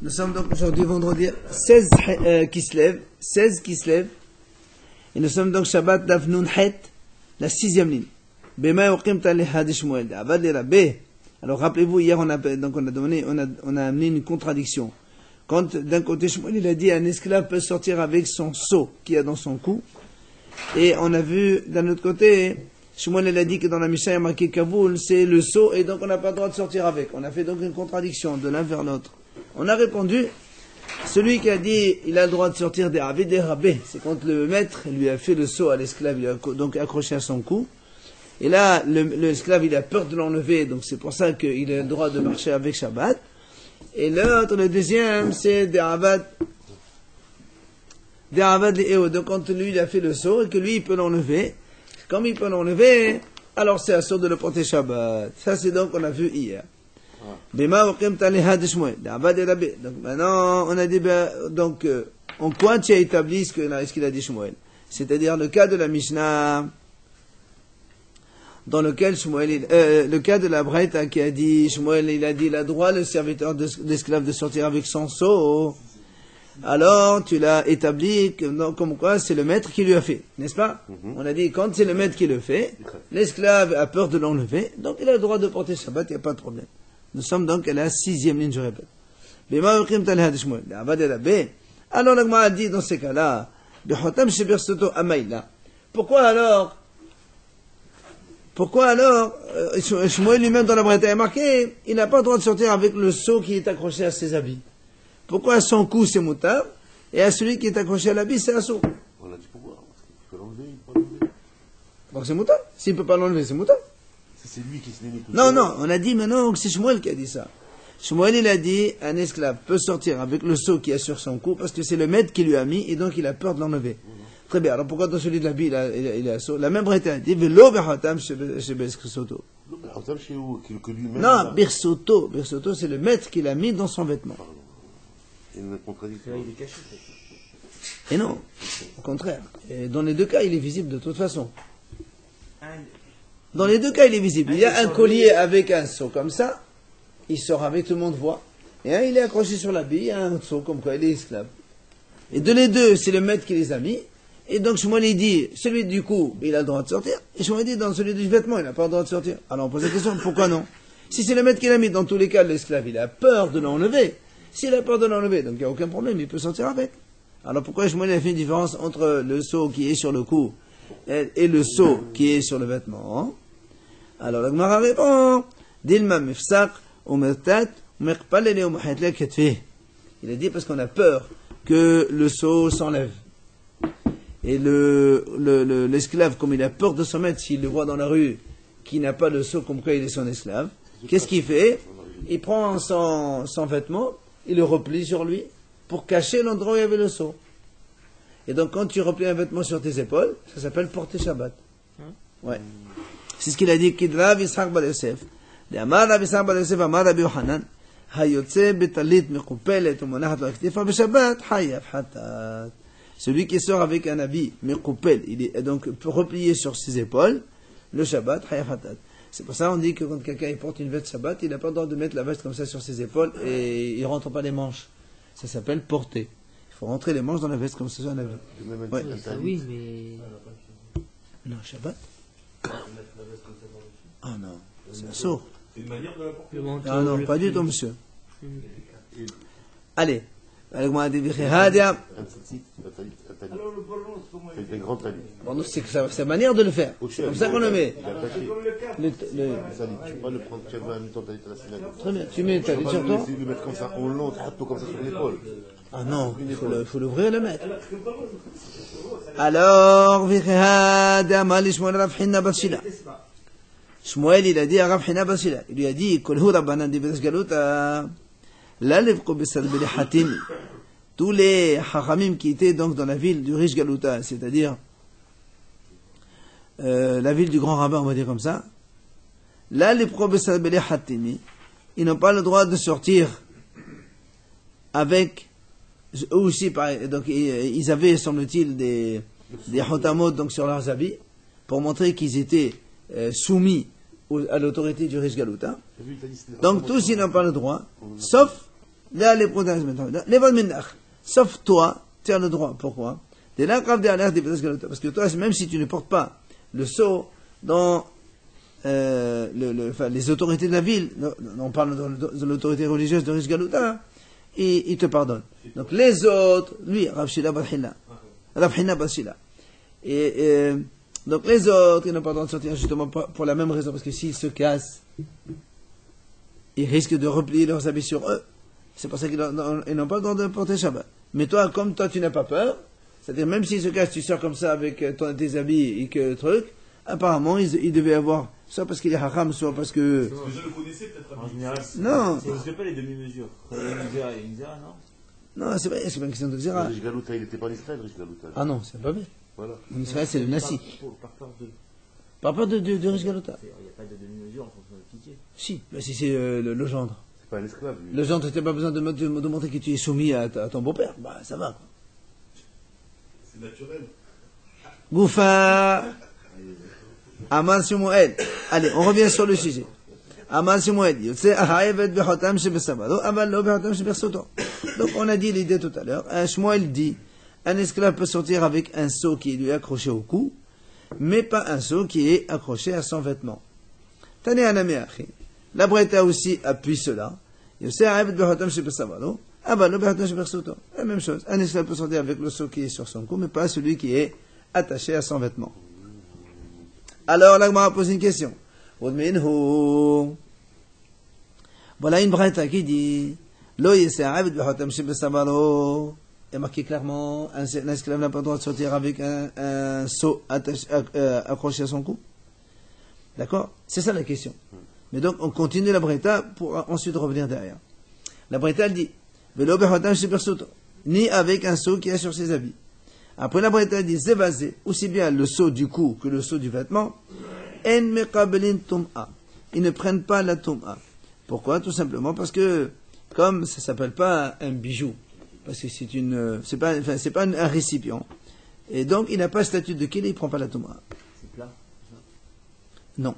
Nous sommes donc aujourd'hui vendredi 16 Kislev, et nous sommes donc Shabbat Daf Nun Het, la 6e ligne. Bema yoqim taleh had Shmuel, avad le Rabbe. Alors rappelez-vous, hier on a amené une contradiction. Quand d'un côté Shmuel il a dit un esclave peut sortir avec son seau qu'il a dans son cou, et on a vu d'un autre côté, Shmuel il a dit que dans la Mishnah il y a marqué Kaboul, c'est le seau, et donc on n'a pas le droit de sortir avec. On a fait donc une contradiction de l'un vers l'autre. On a répondu, celui qui a dit il a le droit de sortir des Ravid des Rabé, c'est quand le maître lui a fait le seau à l'esclave, il a donc accroché à son cou. Et là, l'esclave il a peur de l'enlever, donc c'est pour ça qu'il a le droit de marcher avec Shabbat. Et l'autre, le deuxième, c'est des Rabat les Eo. Donc quand lui il a fait le seau et que lui il peut l'enlever, comme il peut l'enlever, alors c'est assuré de le porter Shabbat. Ça c'est donc on a vu hier. Donc maintenant, on a dit, donc, en quoi tu as établi ce qu'il a dit Shmuel? C'est-à-dire le cas de la Mishnah, dans lequel Shmuel, le cas de la Braïta qui a dit, Shmuel, il a dit, il a droit, le serviteur d'esclave, de sortir avec son seau. Alors, tu l'as établi, comme quoi c'est le maître qui lui a fait, n'est-ce pas? On a dit, quand c'est le maître qui le fait, l'esclave a peur de l'enlever, donc il a le droit de porter Shabbat, il n'y a pas de problème. Nous sommes donc à la 6e ligne, je répète. Alors, la Gemara a dit dans ces cas-là, pourquoi alors, Shmuel lui-même dans la Braïta est marqué, il n'a pas le droit de sortir avec le seau qui est accroché à ses habits. Pourquoi à son cou c'est moutar, et à celui qui est accroché à l'habit c'est un seau? On a dit pourquoi? Parce qu'il peut l'enlever, il peut l'enlever. Donc c'est moutar. S'il ne peut pas l'enlever, c'est moutar. C'est lui qui se l'est mis tout Non, non, on a dit maintenant que c'est Shmuel qui a dit ça. Shmuel, il a dit, un esclave peut sortir avec le seau qui est sur son cou, parce que c'est le maître qui lui a mis, et donc il a peur de l'enlever. Très bien, alors pourquoi dans celui de l'habit, il a un seau? La même Braïta a dit, Velo behatam chez Birsoto. Non, Birsoto, c'est le maître qui l'a mis dans son vêtement. Il y a une contradiction. Il est caché. Et non, au contraire. Et dans les deux cas, il est visible de toute façon. Dans les deux cas, il est visible. Il y a un collier avec un seau comme ça, il sort avec, tout le monde voit. Et un, il est accroché sur l'habit, il y a un seau comme quoi il est esclave. Et de les deux, c'est le maître qui les a mis. Et donc, Shmuel, il dit, celui du cou, il a le droit de sortir. Et Shmuel dit, dans celui du vêtement, il n'a pas le droit de sortir. Alors, on pose la question, pourquoi non? Si c'est le maître qui l'a mis, dans tous les cas, l'esclave, il a peur de l'enlever. S'il a peur de l'enlever, donc il n'y a aucun problème, il peut sortir avec. Alors, pourquoi Shmuel a fait une différence entre le seau qui est sur le cou et le seau qui est sur le vêtement? Alors la Gemara répond, Dilma mifsaq umertat umerpalele umuhatle ketfe. Il a dit parce qu'on a peur que le seau s'enlève. Et l'esclave, comme il a peur de son maître, s'il le voit dans la rue, qui n'a pas le seau comme quoi il est son esclave, qu'est-ce qu'il fait? Il prend son vêtement, il le replie sur lui pour cacher l'endroit où il y avait le seau. Et donc quand tu replies un vêtement sur tes épaules, ça s'appelle porter Shabbat. Ouais. C'est ce qu'il a dit, Kidrav Yitzhak bar Yosef. De Amar Rav Yitzhak bar Yosef, Amar Rabbi Yochanan, Hayotze betalit mekupelet umonachat lo aktifa b'Shabbat, hayav hatat. Celui qui sort avec un habit mekupel, il est donc replié sur ses épaules, le Shabbat, hayav hatat. C'est pour ça qu'on dit que quand quelqu'un porte une veste Shabbat, il n'a pas le droit de mettre la veste comme ça sur ses épaules et il ne rentre pas les manches. Ça s'appelle porter. Il faut rentrer les manches dans la veste comme ça sur un habit. Ouais. Oui, mais... Non, Shabbat. Ah non, c'est un saut. C'est une manière de la porter. Ah non, pas du tout, monsieur. Allez. Un grand talit. Bon, c'est sa manière de le faire. C'est comme ça qu'on le met. Tu peux pas le prendre, tu as mis ton talit à la synagogue. Très bien, tu mets le talit sur toi. Tu le mettre comme ça en long, tu comme ça sur l'épaule. Ah non, il faut l'ouvrir et le mettre. Alors, Shmuel, il a dit à Rav Hina Basila, il lui a dit, tous les hachamim qui étaient donc dans la ville du Rish Galuta, c'est-à-dire la ville du grand rabbin, on va dire comme ça, là, les ils n'ont pas le droit de sortir avec, eux aussi, donc ils avaient, semble-t-il, des hotamot donc sur leurs habits, pour montrer qu'ils étaient soumis à l'autorité du Rish Galuta. Donc tous ils n'ont pas le droit, sauf Là, les protages maintenant. Les bonnes minach. Sauf toi, tu as le droit. Pourquoi? Parce que toi, même si tu ne portes pas le sceau dans les autorités de la ville, on parle de l'autorité religieuse de Rish Galuta, il te pardonne. Donc les autres, lui, Rav Shila Barhina, Rav Hina Basila. Et donc les autres, ils n'ont pas le droit de sortir justement pour la même raison, parce que s'ils se cassent, ils risquent de replier leurs habits sur eux. C'est pour ça qu'ils n'ont pas le droit de porter Shabbat. Mais toi, comme toi, tu n'as pas peur, c'est-à-dire même s'ils se cassent, tu sors comme ça avec tes habits et que truc, apparemment, ils devaient avoir, soit parce qu'il est haram, soit parce que... Parce que je le connaissais peut-être. En général, non. Ça n'existe pas les demi-mesures. Il y a une zéra, non? Non, c'est pas une question de zéra. Rish Galuta, il n'était pas en Israël, Rish Galuta. Ah non, c'est pas vrai. Voilà. En Israël, c'est le Nassi. Par peur de... Par peur de Rish Galuta. Il n'y a pas de demi-mesure en fonction de pitié. Si, bah, si c'est le gendre. C'est pas un esclave, lui. Le gendre, tu n'as pas besoin de montrer que tu es soumis à ton beau-père. Bah, ça va, quoi. C'est naturel. Goufa. Aman Shmuel. Allez, on revient sur le sujet. Aman Shmuel. Yotse ahayevet bechotam shebesabado, aval lo bechotam shebersoto. Donc, on a dit l'idée tout à l'heure. Shmuel dit, un esclave peut sortir avec un seau qui lui est accroché au cou, mais pas un seau qui est accroché à son vêtement. Tane aname achi. La Breta aussi appuie cela. Yotse ahayevet bechotam shebesabado, aval lo bechotam shebersoto. La même chose. Un esclave peut sortir avec le seau qui est sur son cou, mais pas celui qui est attaché à son vêtement. Alors, l'Agmara pose une question. Voilà une braïta qui dit, Lo yesa'abid b'chotam shebesabalo. Il est marqué clairement, un esclave n'a pas le droit de sortir avec un seau accroché à son cou. D'accord? C'est ça la question. Mais donc, on continue la braïta pour ensuite revenir derrière. La braïta, elle dit, Velo b'chotam shebersoto. Ni avec un seau qui est sur ses habits. Après la braïta dit zévazé, aussi bien le seau du cou que le seau du vêtement, en mekabelin tum'a. Ils ne prennent pas la tum'a. Pourquoi? Tout simplement parce que, comme ça s'appelle pas un bijou, parce que c'est pas un récipient, et donc il n'a pas le statut de keli, il prend pas la tum'a. C'est plat. Non.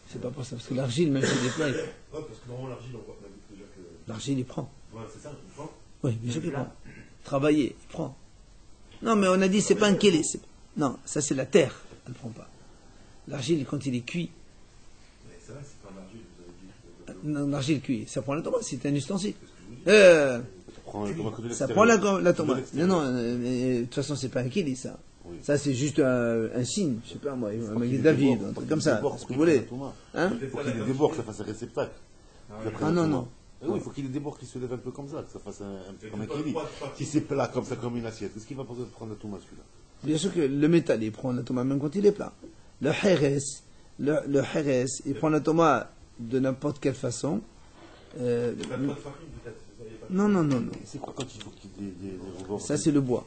C'est pas pour ça, parce que l'argile, même s'il est plat, Ouais, parce que normalement, l'argile, on voit déjà que. l'argile, il prend. Ouais, c'est ça, il prend. Oui, bien sûr qu'il prend. Travailler, il prend. Non, mais on a dit, c'est pas un kélé. Non, ça c'est la terre, elle ne prend pas. L'argile, quand il est cuit. Mais c'est vrai, c'est pas l'argile, vous avez dit. Non, l'argile cuit, ça prend la tomate, c'est un ustensile. Ça prend la tomate. Non, de toute façon, c'est pas un kélé, ça. Oui. Ça, c'est juste un signe, je sais pas moi, un Maguide David, un truc comme ça, ce que vous voulez. Hein? Il faut qu'il ait des bords, que ça fasse un réceptacle. Ah non, non. Oui, il faut qu'il ait des bords qui se lèvent un peu comme ça, que ça fasse un peu comme un kéli. Si c'est plat comme ça, comme une assiette, est-ce qu'il va prendre la tomate celui-là? Bien sûr que le métal, il prend la tomate même quand il est plat. Le Heres, il prend la tomate de n'importe quelle façon. Non. C'est quoi quand il faut qu'il ait des rebords? Ça, c'est le bois.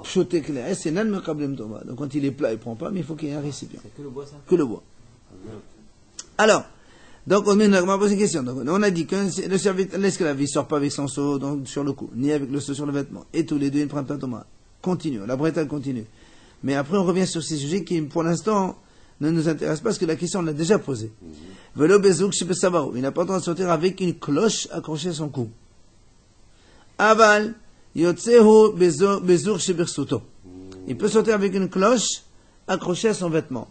Choté clair, c'est nan mekablem tomate. Donc quand il est plat, il prend pas, mais il faut qu'il y ait un récipient. C'est que le bois, ça? Que le bois. Alors, donc on m'a posé une question. Donc, on a dit que l'esclave, il sort pas avec son seau sur le cou, ni avec le seau sur le vêtement. Et tous les deux, ils ne prennent pas la tomate. Continue, la bretelle continue. Mais après, on revient sur ces sujets qui, pour l'instant, ne nous intéressent pas, parce que la question, on l'a déjà posée. Velo bezouk shebesabao. Il n'a pas le droit de sortir avec une cloche accrochée à son cou. Aval, yotsehu bezouk shebersoto. Il peut sortir avec une cloche accrochée à son vêtement.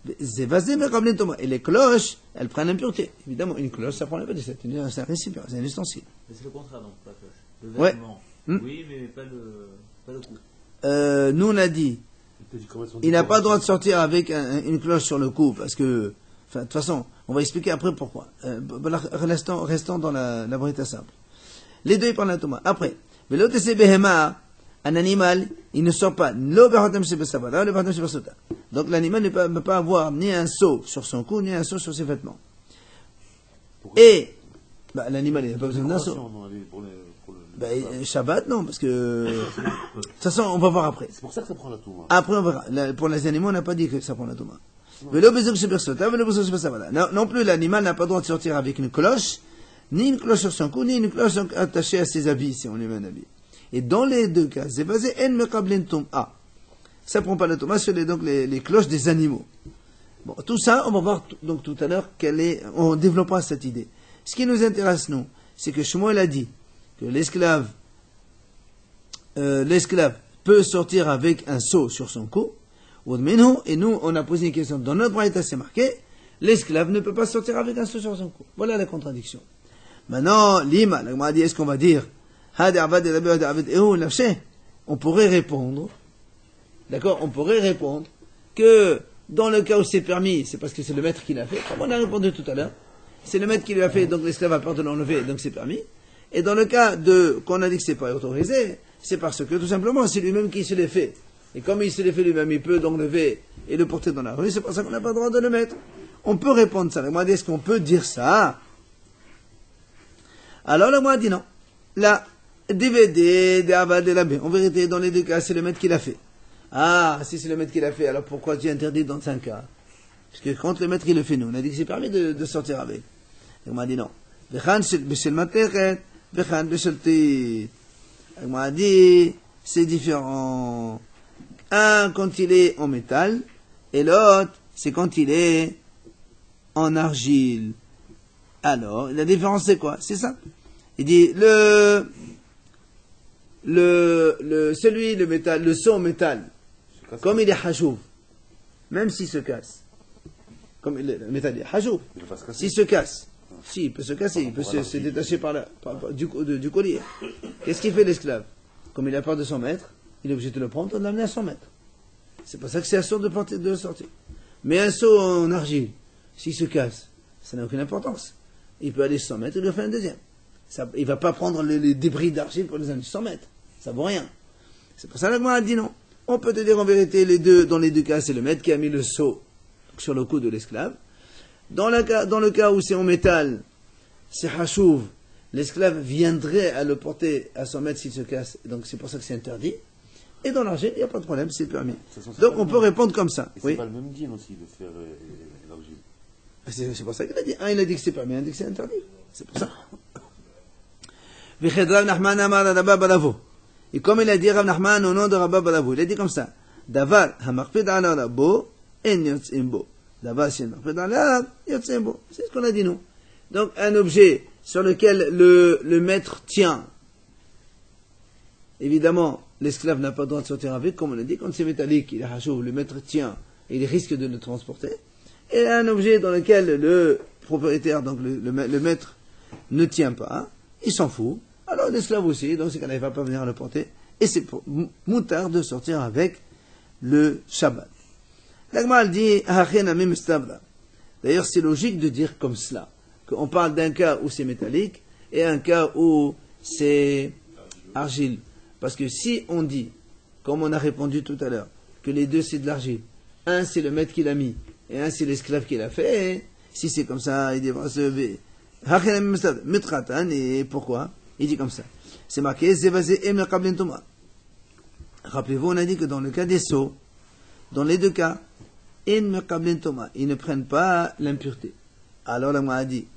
Et les cloches, elles prennent l'impureté. Évidemment, une cloche, ça prend l'impureté. C'est un récipient, c'est un ustensile. Mais c'est le contraire, donc, pas cloche. Le Ouais. vêtement. Oui, mais pas le cou. Nous, on a dit, il n'a pas le droit de sortir avec une cloche sur le cou, parce que, enfin, de toute façon, on va expliquer après pourquoi. Restons dans la brita simple. Les deux, ils prennent la tomate. Après, un animal, il ne sort pas. Donc l'animal ne peut pas avoir ni un seau sur son cou, ni un seau sur ses vêtements. Et l'animal, il n'a pas besoin d'un seau. Shabbat, non, parce que... De toute façon, on va voir après. C'est pour ça que ça prend la tomate. Après, on verra. Pour les animaux, on n'a pas dit que ça prend la tomate. Non plus, l'animal n'a pas le droit de sortir avec une cloche, ni une cloche sur son cou, ni une cloche attachée à ses habits, si on lui met un habit. Et dans les deux cas, c'est basé en mekablin tum'a. Ça prend pas la tomate sur les cloches des animaux. Bon, tout ça, on va voir donc tout à l'heure on développera cette idée. Ce qui nous intéresse, nous, c'est que Shmuel a dit que l'esclave peut sortir avec un seau sur son cou, et nous, on a posé une question. Dans notre braïta, c'est marqué, l'esclave ne peut pas sortir avec un seau sur son cou. Voilà la contradiction. Maintenant, Lima, la Gemara dit, est-ce qu'on va dire, on pourrait répondre, d'accord, on pourrait répondre que dans le cas où c'est permis, c'est parce que c'est le maître qui l'a fait, comme on a répondu tout à l'heure, c'est le maître qui l'a fait, donc l'esclave a peur de l'enlever, donc c'est permis. Et dans le cas qu'on a dit que c'est pas autorisé, c'est parce que tout simplement c'est lui-même qui se l'est fait. Et comme il se l'est fait lui-même, il peut l'enlever et le porter dans la rue, c'est pour ça qu'on n'a pas le droit de le mettre. On peut répondre ça. La Gemara dit, est-ce qu'on peut dire ça? Alors la Gemara dit non. La DVD, d'Avad et la B. En vérité, dans les deux cas, c'est le maître qui l'a fait. Ah, si c'est le maître qui l'a fait, alors pourquoi tu interdis dans un cas? Parce que quand le maître il le fait, nous, on a dit que c'est permis de sortir avec. La Gemara dit non. La Gemara dit, c'est différent. Un, quand il est en métal, et l'autre, c'est quand il est en argile. Alors, la différence, c'est quoi? C'est ça. Il dit, le métal, le seau en métal, comme il est hachouv, même s'il se casse, comme le métal est hachouv, s'il se casse, si, il peut se casser, il peut se détacher du collier. Qu'est-ce qu'il fait l'esclave? Comme il a peur de son maître, il est obligé de le prendre et de l'amener à son maître. C'est pour ça que c'est assuré de le sortir. Mais un seau en argile, s'il se casse, ça n'a aucune importance. Il peut aller 100 mètres et lui faire un deuxième. Il ne va pas prendre les débris d'argile pour les amener 100 mètres. Ça vaut rien. C'est pour ça que l'Agma a dit non. On peut te dire en vérité, dans les deux cas, c'est le maître qui a mis le seau sur le cou de l'esclave. Dans le cas où c'est en métal, c'est hachouv, l'esclave viendrait à le porter à 100 mètres s'il se casse. Donc c'est pour ça que c'est interdit. Et dans l'argile, il n'y a pas de problème, c'est permis. Donc on peut répondre comme ça. Et oui. C'est pas le même din aussi de faire l'argile. C'est pour ça qu'il a dit. Un, il a dit que c'est permis, un, il a dit que c'est interdit. C'est pour ça. Et comme il a dit Rav Nachman au nom de Rabba Balavo, il a dit comme ça. Davar hamarpid ala rabo en yotzim bo. Davar shen marpid ala yotzim bo. C'est ce qu'on a dit nous. Donc un objet sur lequel le maître tient. Évidemment, l'esclave n'a pas le droit de sortir avec, comme on a dit, quand c'est métallique, il est hachouv, le maître tient et il risque de le transporter. Et un objet dans lequel le propriétaire, donc le maître, ne tient pas, il s'en fout. Alors l'esclave aussi, donc c'est qu'il ne va pas venir le porter. Et c'est pour moutard de sortir avec le Shabbat. L'Agma dit, d'ailleurs c'est logique de dire comme cela, qu'on parle d'un cas où c'est métallique et un cas où c'est argile. Parce que si on dit, comme on a répondu tout à l'heure, que les deux c'est de l'argile, un c'est le maître qui l'a mis, et un c'est l'esclave qui l'a fait, si c'est comme ça, il devra se lever. Et pourquoi? Il dit comme ça. C'est marqué, rappelez-vous, on a dit que dans le cas des seaux, dans les deux cas, ils ne prennent pas l'impureté. Alors la a dit,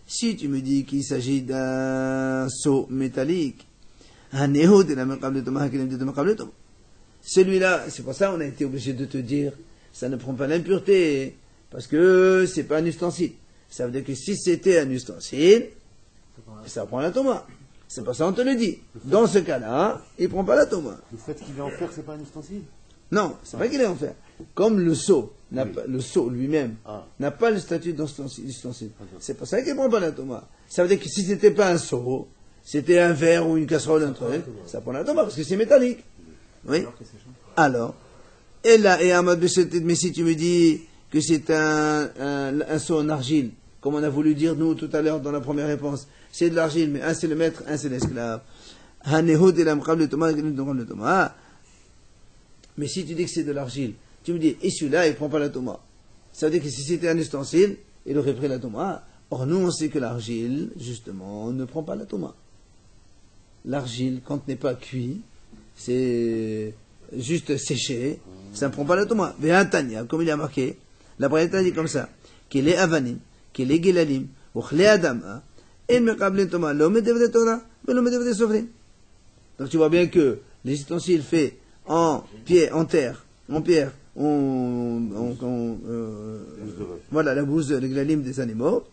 si tu me dis qu'il s'agit d'un seau métallique, celui-là, c'est pour ça qu'on a été obligé de te dire, ça ne prend pas l'impureté, parce que c'est pas un ustensile. Ça veut dire que si c'était un ustensile, ça prend la toma. C'est pour ça qu'on te le dit. Dans ce cas-là, il prend pas la toma. Le fait qu'il est en fer, c'est pas un ustensile? Non, c'est pas qu'il est en fer. Comme le seau, le seau lui-même, n'a pas le statut d'ustensile. C'est pour ça qu'il prend pas la toma. Ça veut dire que si c'était pas un seau, c'était un verre ou une casserole, un truc, ça prend la toma parce que c'est métallique. Oui. Alors, et là, mais si tu me dis que c'est un seau en argile, comme on a voulu dire nous tout à l'heure dans la première réponse, c'est de l'argile, mais un c'est le maître, un c'est l'esclave. Mais si tu dis que c'est de l'argile, tu me dis, et celui-là, il prend pas la toma. Ça veut dire que si c'était un ustensile, il aurait pris la toma. Or, nous, on sait que l'argile, justement, ne prend pas la toma. L'argile, quand n'est pas cuit, c'est juste séché, ça ne prend pas la toma. Ve'antania, comme il a marqué, la Braïta dit comme ça, qu'il est avanim, qu'il est gilalim, ou chlé adama, et mekablin toma, l'homme devrait Torah, mais l'homme devrait sofrim. Donc tu vois bien que les ustensiles faits en pierre, voilà, la bouse, le glalim des animaux,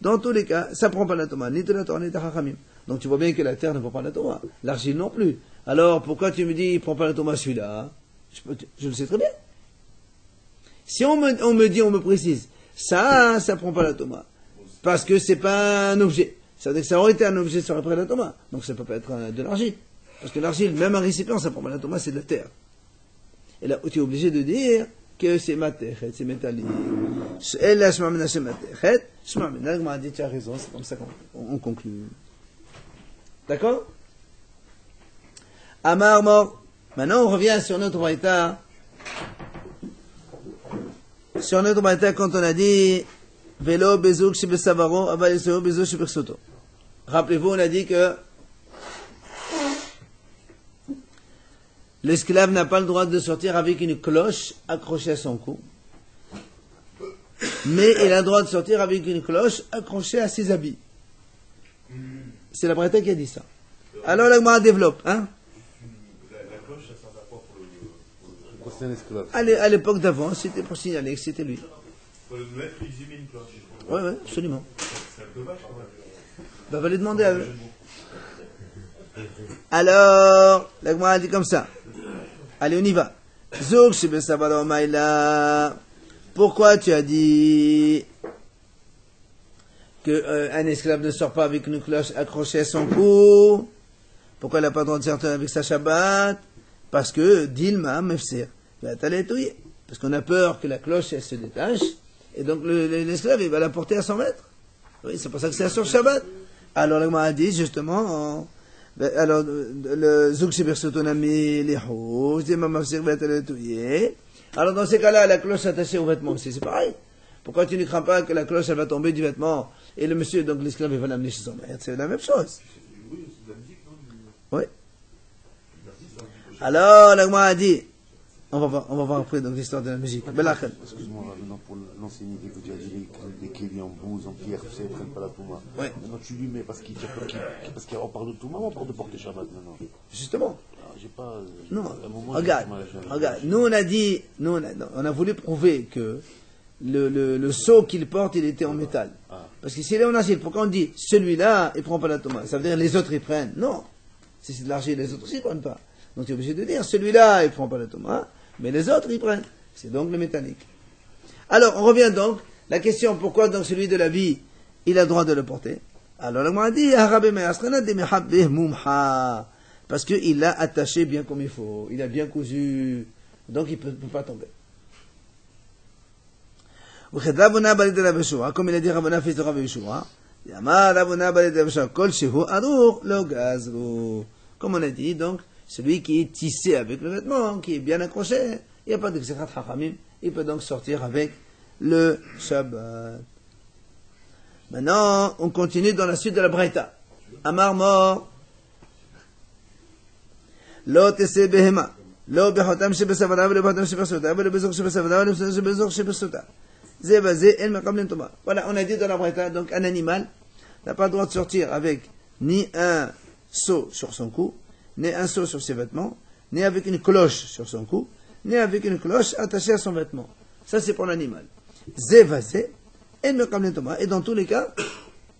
Dans tous les cas, ça prend pas la Torah, ni de la Torah, ni de Chachamim. Donc tu vois bien que la terre ne prend pas la Torah. L'argile non plus. Alors, pourquoi tu me dis, il prend pas la Torah celui-là? Je le sais très bien. Si on me dit, on me précise, ça prend pas la Torah. Parce que c'est pas un objet. Ça veut dire que ça aurait été un objet, ça aurait pris la Torah. Donc ça peut pas être de l'argile. Parce que l'argile, même un récipient, ça prend pas la Torah, c'est de la terre. Et là, tu es obligé de dire que c'est matechet, c'est métallique. Et là, shema mena c'est matechet. Shema mena, on m'a dit, tu as raison, c'est comme ça qu'on conclut. D'accord? Amar mort. Maintenant, on revient sur notre braïta. Sur notre braïta, quand on a dit, Velo bezouk shebesavaro, aval yiseo bezouk shebersoto. Rappelez-vous, on a dit que l'esclave n'a pas le droit de sortir avec une cloche accrochée à son cou. Mais il a le droit de sortir avec une cloche accrochée à ses habits. C'est la braïta qui a dit ça. Alors la Gemara développe, hein? La cloche, ça sert à quoi pour le... Quand c'est un esclave. À l'époque d'avant, c'était pour signaler que c'était lui. Pour le maître, ils y met une cloche. Ouais, absolument. C'est un peu vache, quand même. Bah, va les demander à eux. Alors, la Gemara a dit comme ça. Allez, on y va. Zouk shebesavaro maïla. Pourquoi tu as dit qu'un esclave ne sort pas avec une cloche accrochée à son cou? Pourquoi il n'a pas le droit de sortir avec sa Shabbat? Parce que, Dilma, Mefsir, parce qu'on a peur que la cloche, elle se détache, et donc l'esclave, il va la porter à 100 mètres. Oui, c'est pour ça que c'est sur Shabbat. Alors, la Gemara a dit, justement, alors, le Zouk Shebersotonami, les Houj, Dilma, Mefsir, alors, dans ces cas-là, la cloche attachée au vêtement aussi, c'est pareil. Pourquoi tu ne crains pas que la cloche, elle va tomber du vêtement, et le monsieur, donc l'esclave, il va l'amener chez son maître? C'est la même chose. Oui, c'est de la musique, non? Oui. Alors, la Gemara a dit, on va voir après donc l'histoire de la musique. Belachel. Excuse-moi, maintenant pour l'ancienne idée que tu as dit, les kélis en bouse, en pierre, tu sais, ils ne prennent pas la Touma. Ouais. Maintenant tu lui mets parce qu'on parle de Touma ou on parle de porter Shabbat maintenant? Justement. Ah, j'ai pas. Non. À un moment, Regarde. Nous, on a dit, on a voulu prouver que le seau qu'il porte, il était en métal. Ah. Parce que s'il est en argile, pourquoi on dit, celui-là, il prend pas la Touma? Ça veut dire les autres, ils prennent. Non. Si c'est de l'argile, les autres aussi, ils prennent pas. Donc tu es obligé de dire, celui-là, il prend pas la Touma, mais les autres, ils prennent. C'est donc le métallique. Alors, on revient donc, la question, pourquoi donc celui de la vie, il a le droit de le porter? Alors, on a dit, parce qu'il l'a attaché bien comme il faut, il a bien cousu, donc il ne peut pas tomber. Comme il a dit Rabona, fils de Rav Yeshua, comme on a dit, donc, celui qui est tissé avec le vêtement, qui est bien accroché, il n'y a pas de Xerat Chachamim, il peut donc sortir avec le Shabbat. Maintenant, on continue dans la suite de la Braïta. Amar mort. Lo tese behema. Lo bechotam shebesavada, lo bechotam shebesota, lo bezor shebesavada, lo bezor shebesota. Ze bazé, el mekablen toma. Voilà, on a dit dans la Braïta, donc un animal n'a pas le droit de sortir avec ni un seau sur son cou, ni un seau sur ses vêtements, ni avec une cloche sur son cou, ni avec une cloche attachée à son vêtement. Ça, c'est pour l'animal. Zévazé, et me kamlen toma. Et dans tous les cas,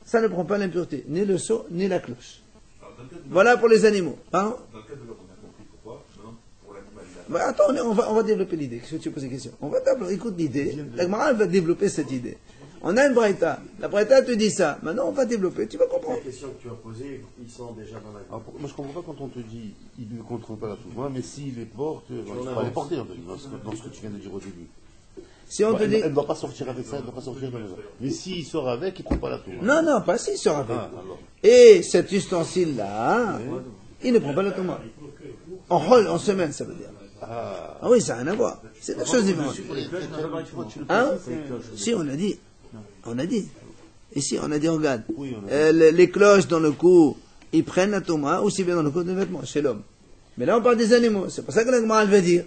ça ne prend pas l'impureté, ni le seau, ni la cloche. Voilà pour les animaux. Hein? Dans le cas de l'homme, on a compris pourquoi. Maintenant, pour l'animal, Bah, attends, on va développer l'idée. Qu'est-ce que tu poses des questions? On va écoute l'idée. La Gemara va développer cette idée. On a une braïta. La braïta te dit ça. Maintenant, on va développer. Tu vas comprendre. Les questions que tu as posées, ils sont déjà dans la vie. Alors, moi je comprends pas quand on te dit il ne contrôle pas la Touma, mais s'il les porte, il va les porter en fait, dans ce que tu viens de dire au début. Si on te dit. Elle ne doit pas sortir avec ça, elle ne doit pas sortir avec ça. Mais s'il sort avec, il ne prend pas la Touma. Non, pas si, il sera avec. Ah, alors. Et cet ustensile-là, il ne prend pas le Touma. En semaine, ça veut dire. Ah. Ah oui, ça n'a rien à voir. C'est des choses différentes. Hein? Si, on a dit. On a dit. Ici, on a dit, regarde. Oui, on a les cloches dans le cou, ils prennent la Touma, aussi bien dans le cou des vêtements, chez l'homme. Mais là, on parle des animaux. C'est pour ça que la Gemara veut dire.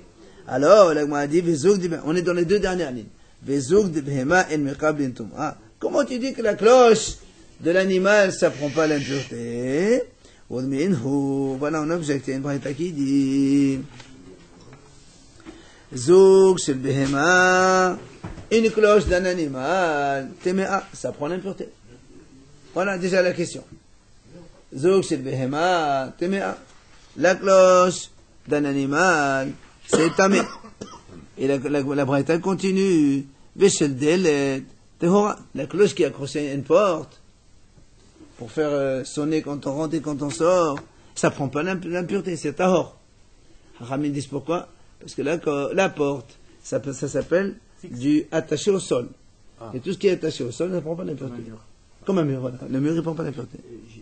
Alors, la Gemara dit, on est dans les deux dernières lignes. Comment tu dis que la cloche de l'animal, ça prend pas l'impureté? Voilà, on objecte. Il y a une braïta qui dit, Zouk shel behema, une cloche d'un animal, téméa, ça prend l'impureté. Voilà déjà la question. Zouk shel behema temea. La cloche d'un animal, c'est tamé. Et la braïta continue. Veshel delet tehora. La cloche qui est accrochée à une porte pour faire sonner quand on rentre et quand on sort, ça prend pas l'impureté, c'est tahor. Ramil disent pourquoi? Parce que la porte, ça s'appelle du attaché au sol. Et tout ce qui est attaché au sol, ça ne prend pas l'impureté. Comme un mur, voilà. Le mur, il ne prend pas l'impureté. Je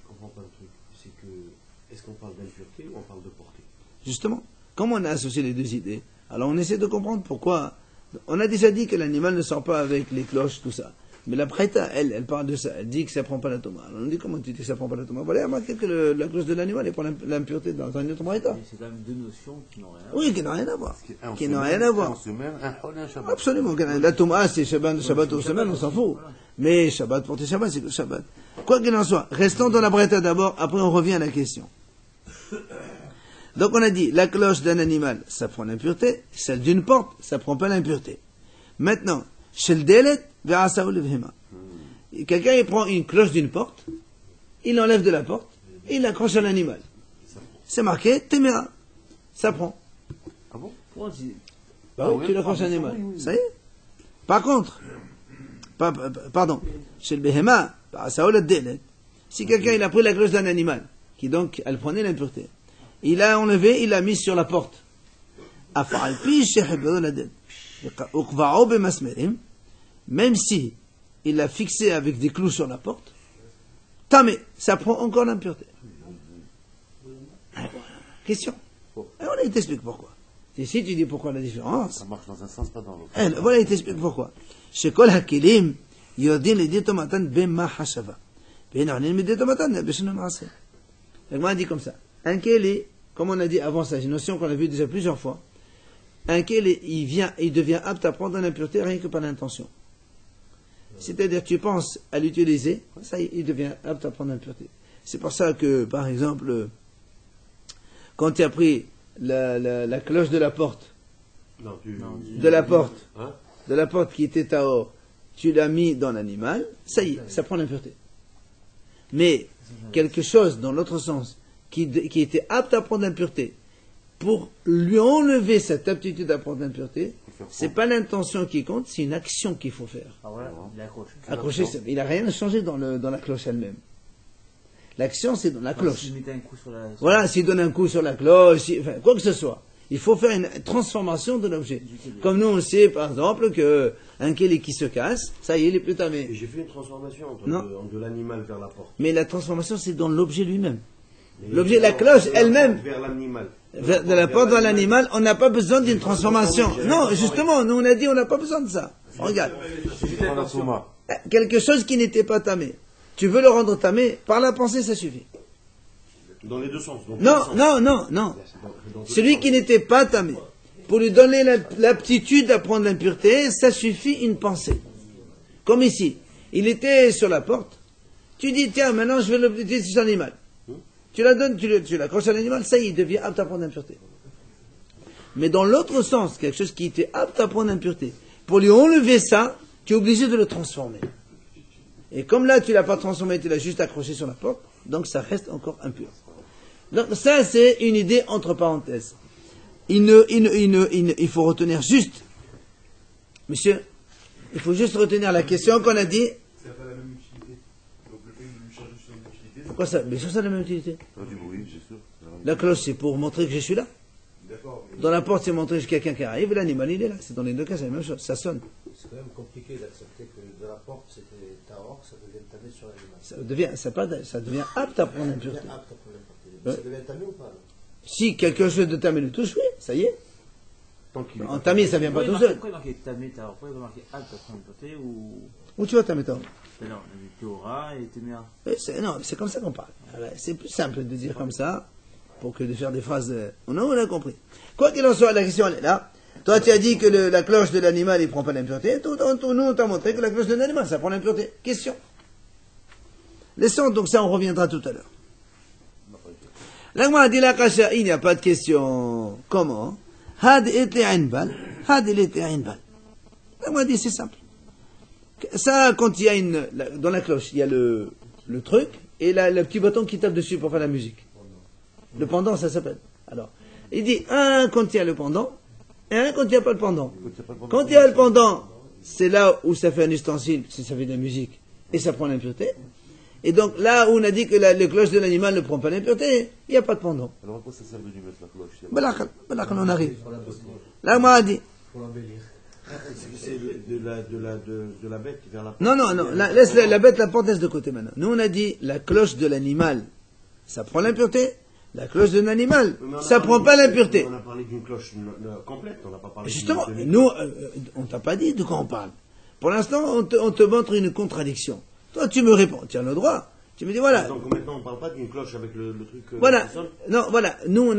comprends pas le truc. C'est que, est-ce qu'on parle d'impureté ou on parle de portée? Justement, comme on a associé les deux idées, alors on essaie de comprendre pourquoi. On a déjà dit que l'animal ne sort pas avec les cloches, tout ça. Mais la braïta, elle parle de ça. Elle dit que ça ne prend pas la toma. Alors on dit, comment tu dis que ça ne prend pas la toma? Voilà, remarquez que la cloche de l'animal, elle prend l'impureté dans un autre braïta. C'est quand même deux notions qui n'ont rien à voir. Oui, qui n'ont rien à voir. Qui n'ont rien à voir. En semaine, un hol et un Shabbat. Absolument. La toma, c'est Shabbat aux semaines, on s'en fout. Mais Shabbat pour tes Shabbat, c'est que Shabbat. Quoi qu'il en soit, restons dans la braïta d'abord, après on revient à la question. Donc on a dit, la cloche d'un animal, ça prend l'impureté, celle d'une porte, ça prend pas l'impureté. Maintenant, chez le délet, vers Asaoul Vhema. Quelqu'un, il prend une cloche d'une porte, il l'enlève de la porte, et il l'accroche à l'animal. C'est marqué, Temera. Ça prend. Ah bon? Bah oui, tu l'accroches à l'animal. Ça y est. Par contre, pardon, chez le Behema, Asaoul Délet, si quelqu'un, il a pris la cloche d'un animal, qui donc, elle prenait l'impureté, il l'a enlevé, il l'a mis sur la porte. Même si il l'a fixé avec des clous sur la porte, tamé, ça prend encore l'impureté. Question. Alors il t'explique pourquoi. Ici tu dis pourquoi la différence. Ça marche dans un sens, pas dans l'autre. Voilà, il t'explique pourquoi. Chez Kol Hakilim, Yodin les ditomatan bema hashava. Benanin me ditomatan, beshna maase. Le Gemara dit comme ça. Un keli, comme on a dit avant ça, c'est une notion qu'on a vue déjà plusieurs fois. Un keli, il devient apte à prendre l'impureté rien que par l'intention. C'est-à-dire, tu penses à l'utiliser, ça, il devient apte à prendre l'impureté. C'est pour ça que, par exemple, quand tu as pris la cloche de la porte, de la porte qui était tahor, tu l'as mis dans l'animal, ça y est, ça prend l'impureté. Mais quelque chose dans l'autre sens qui était apte à prendre l'impureté, pour lui enlever cette aptitude à prendre l'impureté, c'est pas l'intention qui compte, c'est une action qu'il faut faire. Ah voilà, il est accroché. Accrocher, il n'a rien changé dans la cloche elle-même. L'action, c'est dans la cloche. S'il mettait un coup sur la... Voilà, s'il donne un coup sur la cloche, enfin, quoi que ce soit. Il faut faire une transformation de l'objet. Comme nous, on sait, par exemple, qu'un keli qui se casse, ça y est, il est plus tamé. Et j'ai fait une transformation de l'animal vers la porte. Mais la transformation, c'est dans l'objet lui-même. L'objet, la cloche elle-même. Vers l'animal. De la porte vers l'animal, on n'a pas besoin d'une transformation. Non, justement, nous on a dit on n'a pas besoin de ça. Regarde. Quelque chose qui n'était pas tamé. Tu veux le rendre tamé, par la pensée ça suffit. Dans les deux sens. Non. Celui qui n'était pas tamé, pour lui donner l'aptitude d'apprendre l'impureté, ça suffit une pensée. Comme ici, il était sur la porte, tu dis tiens maintenant je vais l'utiliser sur l'animal. Tu la donnes, tu l'accroches à l'animal, ça y est, il devient apte à prendre l'impureté. Mais dans l'autre sens, quelque chose qui était apte à prendre l'impureté, pour lui enlever ça, tu es obligé de le transformer. Et comme là, tu l'as pas transformé, tu l'as juste accroché sur la porte, donc ça reste encore impur. Donc ça, c'est une idée entre parenthèses. Il faut retenir juste, monsieur, il faut juste retenir la question qu'on a dit. Ça n'a pas la même utilité. Donc le fait de lui changer son utilité. Pourquoi ça? Mais ça a la même utilité. Du bruit, c'est sûr. La cloche, c'est pour montrer que je suis là. D'accord. Dans la porte, c'est montrer que quelqu'un qui arrive, et l'animal, il est là. C'est dans les deux cas, c'est la même chose. Ça sonne. C'est quand même compliqué d'accepter que de la porte, c'était tahor, ça devient tamé sur l'animal. Ça devient apte à prendre l'impureté. Ça devient tamé ou pas? Si quelque chose de tamé le touche, oui, ça y est. Tant qu'il est En tamé, ça vient pas tout seul. Pourquoi il marquait tamé, tahor? Pourquoi il marqué apte à prendre l'impureté ou... Où tu vas tamé, toi? Non, il y a Théora et Téméa. Non, c'est comme ça qu'on parle. C'est plus simple de dire comme ça, pour que de faire des phrases... On a compris. Quoi qu'il en soit, la question, elle est là. Toi, tu as dit que la cloche de l'animal, il ne prend pas l'impureté. Nous, on t'a montré que la cloche de l'animal, ça prend l'impureté. Question. Laissons, donc ça, on reviendra tout à l'heure. L'agma a dit la kasha, il n'y a pas de question. Comment? Had été ainbal. L'agma a dit, c'est simple. Ça, quand il y a dans la cloche, il y a le truc, et le petit bâton qui tape dessus pour faire la musique. Le pendant, ça s'appelle. Alors, il dit un contient le pendant, et un contient pas le pendant. Quand il y a le pendant, c'est là où ça fait un ustensile, si ça fait de la musique, et ça prend l'impureté. Et donc là où on a dit que le cloche de l'animal ne prend pas l'impureté, il n'y a pas de pendant. Alors à quoi ça sert de lui mettre la cloche? Voilà quand on arrive. Là, moi, a dit. Pour l'embellir. C'est de la bête vers la porte. Non, laisse la bête, la porte, laisse de côté maintenant. Nous, on a dit, la cloche de l'animal, ça prend l'impureté. La cloche d'un animal, ça prend pas l'impureté. On a parlé d'une cloche complète, on n'a pas parlé Justement, nous, on t'a pas dit de quoi on parle. Pour l'instant, on te montre une contradiction. Toi, tu me réponds, tu as le droit. Tu me dis, voilà. Donc maintenant, on ne parle pas d'une cloche avec le truc... Voilà. Non, voilà. Nous,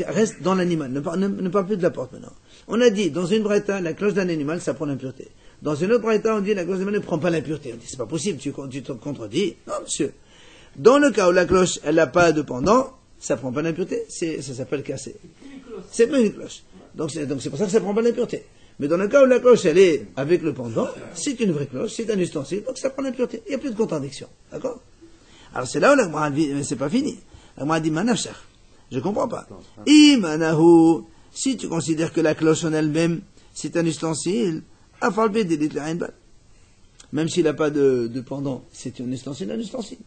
reste dans l'animal. Ne parle plus de la porte maintenant. On a dit, dans une braïta, la cloche d'un animal, ça prend l'impureté. Dans une autre braïta, on dit, la cloche d'un animal ne prend pas l'impureté. On dit, c'est pas possible, tu te contredis. Non, monsieur. Dans le cas où la cloche, elle n'a pas de pendant, ça prend pas l'impureté, ça s'appelle casser. C'est pas une cloche. Donc c'est pour ça que ça prend pas l'impureté. Mais dans le cas où la cloche, elle est avec le pendant, c'est une vraie cloche, c'est un ustensile, donc ça prend l'impureté. Il n'y a plus de contradiction. D'accord? Alors c'est là où la Gemara dit, mais c'est pas fini. La Gemara dit, manafshach. Je comprends pas. Imanahu, si tu considères que la cloche en elle-même, c'est un ustensile, afalbe délit la bal. Même s'il n'a pas de pendant, c'est un ustensile.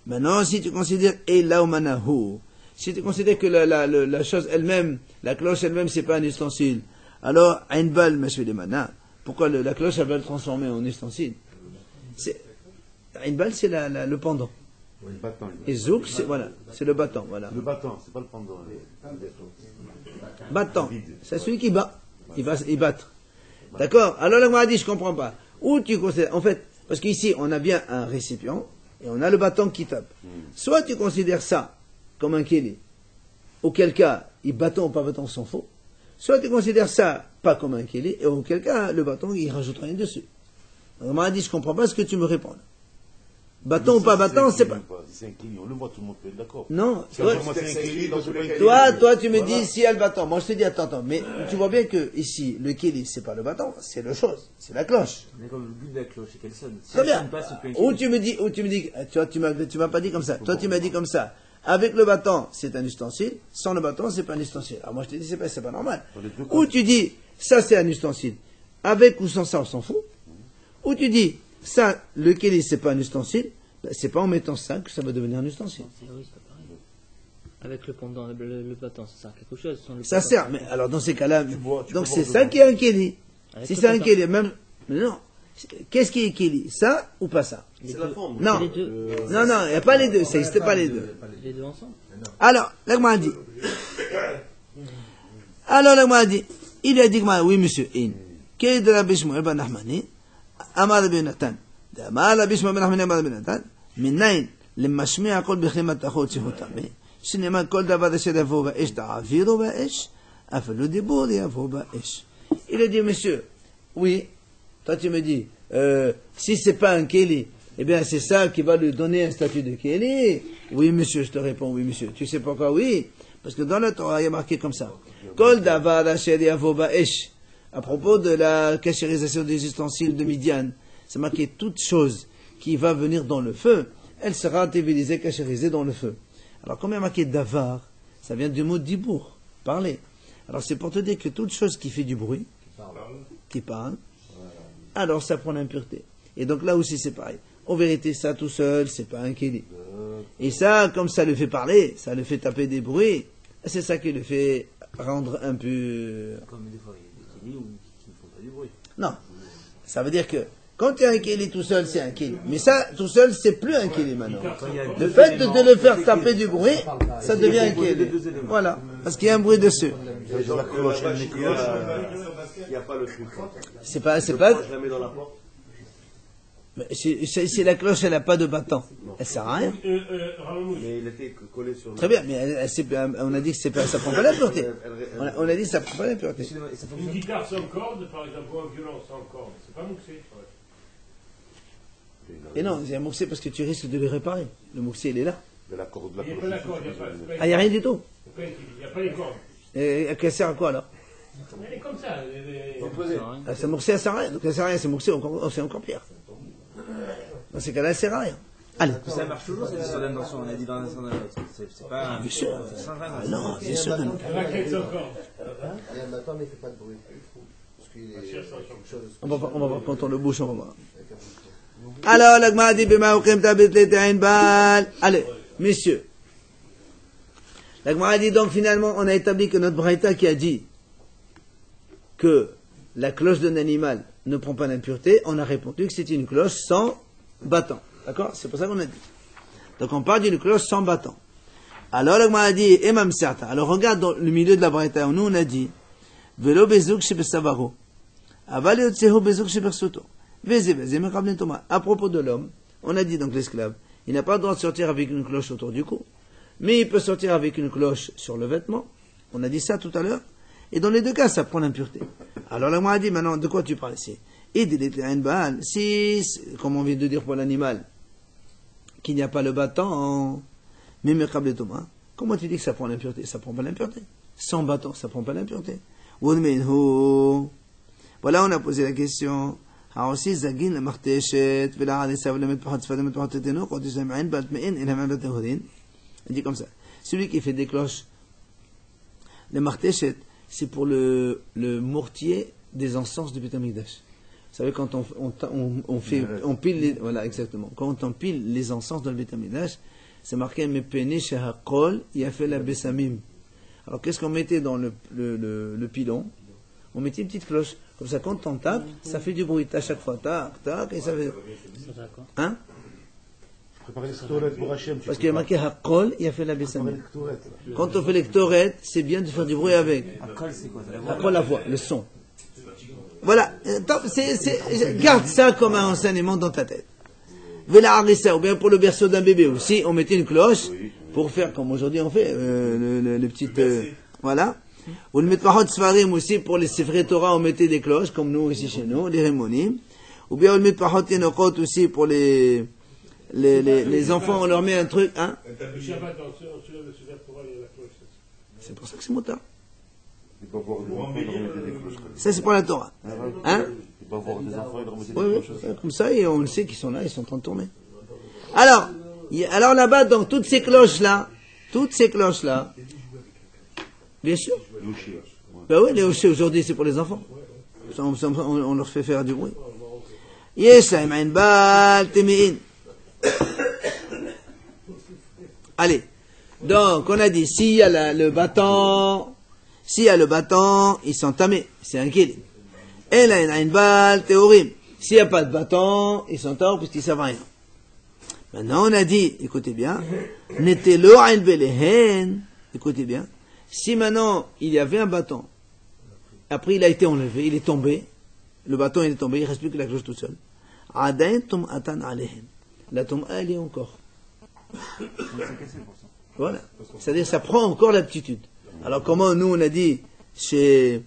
Maintenant, si tu considères elaumanahu, si tu considères que la chose elle-même, la cloche elle-même, c'est pas un ustensile, alors, un bal, monsieur Mana, pourquoi la cloche, elle va le transformer en ustensile? Un bal, c'est le pendant. Le bâton. Et zouk, c'est le bâton, voilà. Le bâton, c'est pas le pendant. Bâton, c'est celui qui bat. Il va battre. D'accord? Alors, là, moi, dit, je comprends pas. Où tu considères, en fait, parce qu'ici, on a bien un récipient, et on a le bâton qui tape. Soit tu considères ça comme un kéli, auquel cas, bâton ou pas bâton sont faux. Soit tu considères ça pas comme un kéli, et auquel cas, le bâton, il rajoute rien dessus. Donc, on m'a dit, je comprends pas ce que tu me réponds. Bâton ou pas bâton, c'est pas. C'est un kéli, on le voit, tout le monde peut être d'accord. Non, toi, toi, tu me dis, si il y a le bâton. Moi, je te dis, attends, mais tu vois bien que, ici, le kéli, c'est pas le bâton, c'est le chose, c'est la cloche. Mais comme le but de la cloche, c'est qu'elle sonne. Si Très elle bien. sonne pas, c'est pas une Ou cloche. tu me dis, tu m'as pas dit comme ça. Toi, tu m'as dit comme ça. Avec le bâton, c'est un ustensile. Sans le bâton, c'est pas un ustensile. Alors moi, je te dis, c'est pas normal. Ou tu dis, ça, c'est un ustensile. Avec ou sans ça, on s'en fout. Ou tu dis, ça, le kéli, c'est pas un ustensile. Ben, c'est pas en mettant ça que ça va devenir un ustensile. Oui, c'est pas pareil. Avec le pendant, le bâton, ça sert à quelque chose. Sans le Ça bâton. sert, mais alors dans ces cas-là, vois donc tu c'est peux ça voir qui est un kéli. Avec Si le c'est un bâton. kéli, même, mais non. Qu'est-ce qui est kéli? Ça ou pas ça? C'est la forme. Non. Les deux. Non, il n'y a pas les deux, ça n'existe pas les deux. Les deux ensemble. Alors, là, m'a dit. Alors, là, m'a dit. Il a dit que, oui, monsieur, in. Qu'est de la bishmo, ben Nahmani, Amar ben Nathan. Amar la bishmo, ben Nahmani, Amar ben Nathan. Minain, le mashmi a kol bikhlimat achot sihutame. Sinema kol davar de shedavo ba ish, ta'aviru ba ish, afelu dibur yavo ba ish. Il a dit, monsieur, oui, toi tu me dis, si c'est pas un kéli, eh bien c'est ça qui va lui donner un statut de kéli. Oui, monsieur, je te réponds, oui, monsieur. Tu sais pourquoi oui? Parce que dans la Torah, il y a marqué comme ça. Kol davar asher yavo ba ish. À propos de la cachérisation des ustensiles de Midian, c'est marqué toute chose qui va venir dans le feu, elle sera tévélisée, cachérisée dans le feu. Alors, comme il y a marqué davar, ça vient du mot dibour, parler. Alors, c'est pour te dire que toute chose qui fait du bruit, qui parle, alors ça prend l'impureté. Et donc là aussi, c'est pareil. En vérité, ça tout seul, c'est pas un kéli. Et ça, comme ça le fait parler, ça le fait taper des bruits, c'est ça qui le fait rendre impur. Comme des fois, il y a des kélis qui ne font pas du bruit. Non. Ça veut dire que quand tu as un kéli tout seul, c'est un kéli. Mais ça, tout seul, c'est plus un kéli maintenant. Le fait de le faire taper du bruit, ça devient un kéli. Voilà. Parce qu'il y a un bruit dessus. La cloche, il n'y a pas le truc. C'est pas, Je la mets dans la porte. mais si la cloche, elle n'a pas de bâton, elle sert à rien. Mais il était collé sur le... Très bien, mais on a dit que ça prend pas la pureté. On a dit que ça prend pas la pureté. Une guitare sans corde, par exemple, ou un violon sans corde, c'est pas mouxé. Et non, c'est un mouxé parce que tu risques de le réparer. Le mouxé, il est là. De la corde, de la Il n'y a pas la corde, il n'y a pas. Ah, il n'y a rien du tout. Il n'y a pas les cordes. Et elle sert à quoi alors? Elle est comme ça. Ah, c'est mouxé, elle sert à rien. Donc elle sert à rien, c'est mouxé, c'est encore pire. Dans ces cas-là, elle sert à rien. Allez. Ça marche toujours, cette histoire d'intention, on a dit dans un sens ou dans l'autre. C'est pas. Bien sûr. Non, bien sûr. Il y a un bâton, mais il ne fait pas de bruit. Parce qu'il est quelque chose. On va voir quand on le bouche, on va voir. Alors, la Gemara dit, Bema Ochem Tabet Letein Baal. Allez, messieurs. La Gemara dit donc, finalement, on a établi que notre Braïta qui a dit que la cloche d'un animal ne prend pas l'impureté, on a répondu que c'était une cloche sans bâton. D'accord? C'est pour ça qu'on a dit. Donc on parle d'une cloche sans bâton. Alors la Gemara dit, Emam Serta. Alors regarde dans le milieu de la Braïta, nous on a dit, Velo bezouk shebesavaro. Aval yotsehu bezouk shebersuto. À propos de l'homme, on a dit donc l'esclave, il n'a pas le droit de sortir avec une cloche autour du cou, mais il peut sortir avec une cloche sur le vêtement. On a dit ça tout à l'heure. Et dans les deux cas, ça prend l'impureté. Alors la Gemara dit, maintenant, de quoi tu parles ici? Si, comme on vient de dire pour l'animal, qu'il n'y a pas le bâton, mais Thomas, comment tu dis que ça prend l'impureté? Ça prend pas l'impureté. Sans bâton, ça prend pas l'impureté. Voilà, on a posé la question. On dit comme ça. Celui qui fait des cloches, le martéchet, c'est pour le mortier des encens du Beit Hamikdash. Vous savez, quand on pile les, voilà, exactement. Quand on pile les encens dans le Beit Hamikdash, c'est marqué Mepene Shehakol Yafel Abesamim. Alors, qu'est-ce qu'on mettait dans le pilon? On mettait une petite cloche. Comme ça, quand on tape, ça fait du bruit à chaque fois. Tac, tac, et ça fait. Hein? Préparer les ktoret pour Hachem. Parce qu'il y a marqué Hakol, il a fait la Bessamim. Quand on fait les ktoret, c'est bien de faire du bruit avec. Hakol, c'est quoi? Hakol, la voix, le son. Voilà. Garde ça comme un enseignement dans ta tête. Vela Arissa, ou bien pour le berceau d'un bébé aussi, on mettait une cloche pour faire comme aujourd'hui on fait, les petites. Voilà. Ou le Mitpahot Sfarim aussi, pour les Sefrei Torah, on mettait des cloches, comme nous ici chez nous, les Rémonim. Ou bien le Mitpahot Yenokot aussi, pour les enfants, on leur met un truc, hein? C'est pour ça que c'est motard. Ça, c'est pour la Torah. Hein? Oui, comme ça, et on le sait qu'ils sont là, ils sont en train de tourner. Alors là-bas, donc, toutes ces cloches-là, bien sûr. Ben oui, les hochets aujourd'hui, c'est pour les enfants. On leur fait faire du bruit. Allez. Donc, on a dit, s'il y a le bâton, ils sont tamés. C'est un kélim. S'il n'y a pas de bâton, ils sont torts puisqu'ils savent rien. Maintenant, on a dit, écoutez bien, écoutez bien, si maintenant il y avait un bâton, après il a été enlevé, il est tombé, le bâton il est tombé, il ne reste plus que la cloche toute seule. La tombe, elle est encore. Voilà. C'est-à-dire, ça prend encore l'aptitude. Alors, comment nous on a dit chez.